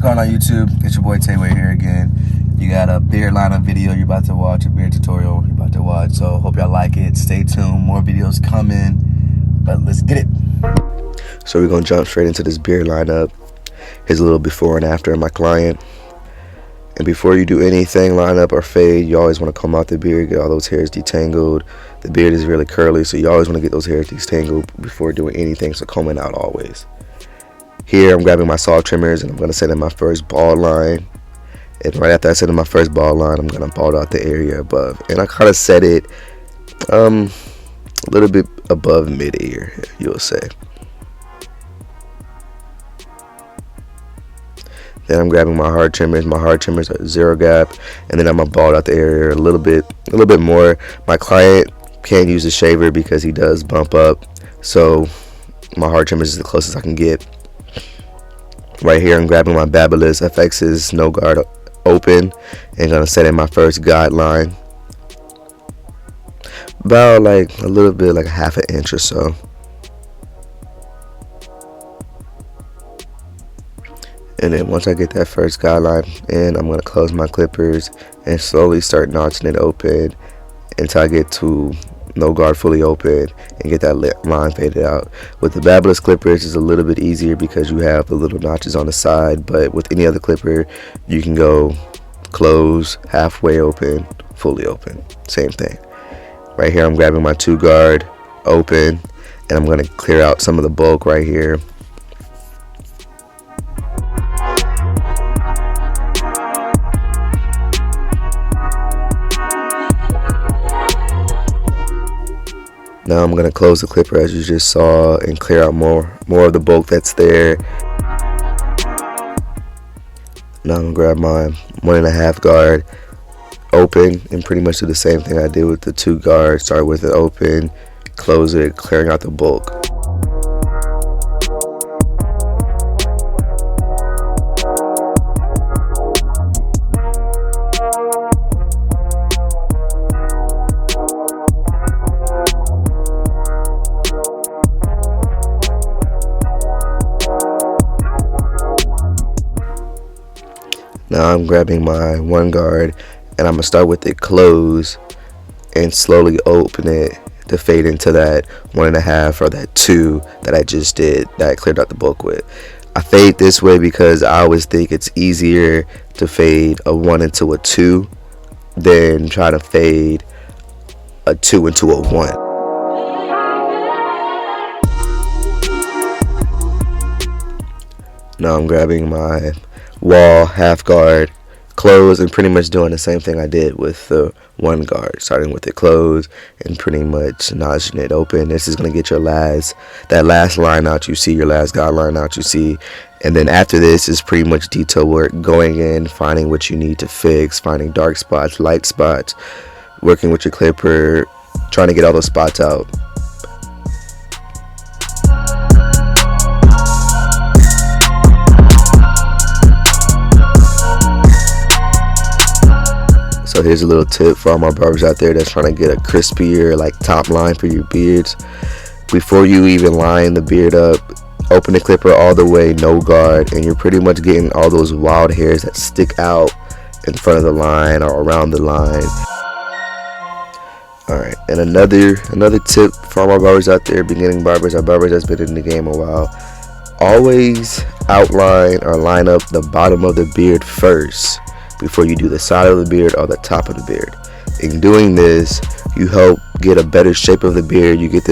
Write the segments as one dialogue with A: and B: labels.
A: going on YouTube? It's your boy Tayway here again. You got a beard lineup video you're about to watch, a beard tutorial you're about to watch. So hope y'all like it. Stay tuned, more videos coming. But let's get it. So we're gonna jump straight into this beard lineup. Here's a little before and after of my client. And before you do anything, lineup or fade, you always want to comb out the beard, get all those hairs detangled. The beard is really curly, so you always want to get those hairs detangled before doing anything, so comb it out always. Here I'm grabbing my saw trimmers and I'm going to set in my first bald line. And right after I set in my first bald line, I'm going to bald out the area above. And I kind of set it a little bit above mid-ear, you'll say. Then I'm grabbing my hard trimmers. My hard trimmers are 0 gap, and then I'm gonna bald out the area a little bit more. My client can't use a shaver because he does bump up, so my hard trimmers is the closest I can get. Right here, I'm grabbing my Babyliss FX's no guard open and gonna set in my first guideline, about like a little bit, like half an inch or so. And then once I get that first guideline in, I'm going to close my clippers and slowly start notching it open until I get to no guard fully open and get that line faded out. With the Babyliss clippers, it's a little bit easier because you have the little notches on the side, but with any other clipper, you can go close, halfway open, fully open. Same thing. Right here, I'm grabbing my 2 guard open, and I'm going to clear out some of the bulk right here. Now I'm going to close the clipper as you just saw and clear out more of the bulk that's there. Now I'm going to grab my 1.5 guard open and pretty much do the same thing I did with the 2 guard. Start with it open, close it, clearing out the bulk. Now I'm grabbing my 1 guard and I'm going to start with it close and slowly open it to fade into that 1.5 or that 2 that I just did, that I cleared out the bulk with. I fade this way because I always think it's easier to fade a 1 into a 2 than try to fade a 2 into a 1. Now I'm grabbing my wall half guard close and pretty much doing the same thing I did with the 1 guard, starting with it close and pretty much notching it open. This is going to get your last line out you see, your last guideline out you see, and then after this is pretty much detail work, going in, finding what you need to fix, finding dark spots, light spots, working with your clipper, trying to get all those spots out. So here's a little tip for all my barbers out there that's trying to get a crispier like top line for your beards. Before you even line the beard up, open the clipper all the way, no guard, and you're pretty much getting all those wild hairs that stick out in front of the line or around the line. Alright, and another tip for all my barbers out there, beginning barbers, or barbers that's been in the game a while, always outline or line up the bottom of the beard first before you do the side of the beard or the top of the beard. In doing this, you help get a better shape of the beard. You get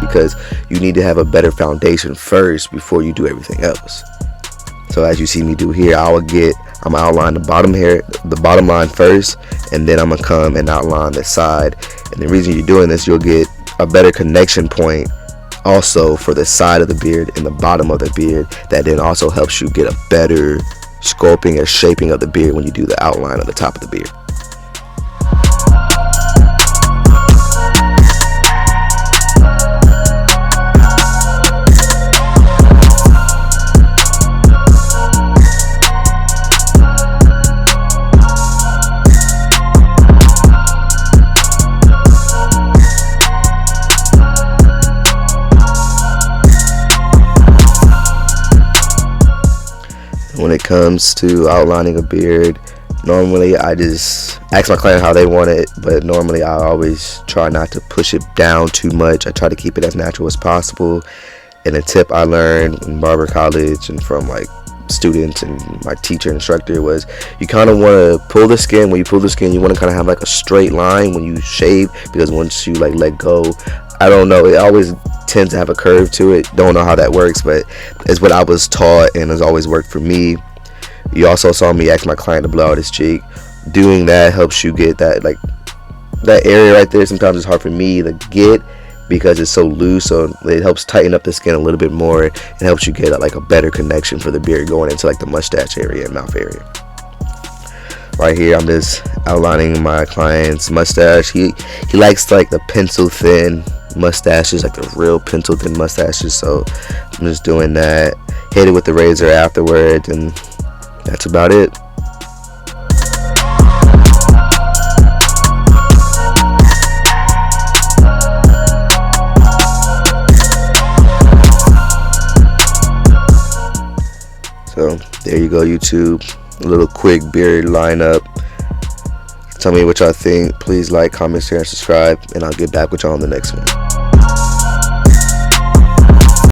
A: because you need to have a better foundation first before you do everything else. So as you see me do here, I'm gonna outline the bottom line first, and then I'm gonna come and outline the side. And the reason you're doing this, you'll get a better connection point also for the side of the beard and the bottom of the beard, that then also helps you get a better sculpting or shaping of the beard when you do the outline of the top of the beard. comes to outlining a beard, normally I just ask my client how they want it, but normally I always try not to push it down too much. I try to keep it as natural as possible. And a tip I learned in barber college and from like students and my teacher instructor was, you kind of want to pull the skin. When you pull the skin, you want to kind of have like a straight line when you shave, because once you like let go, I don't know, it always tends to have a curve to it. Don't know how that works, but it's what I was taught and has always worked for me. You also saw me ask my client to blow out his cheek. Doing that helps you get that, like, that area right there. Sometimes it's hard for me to get because it's so loose, so it helps tighten up the skin a little bit more and helps you get like a better connection for the beard going into like the mustache area and mouth area. Right here I'm just outlining my client's mustache. He likes like the pencil thin mustaches, like the real pencil thin mustaches, so I'm just doing that. Hit it with the razor afterwards, and that's about it. So there you go, YouTube. A little quick beard lineup. Tell me what y'all think. Please like, comment, share, and subscribe, and I'll get back with y'all on the next one.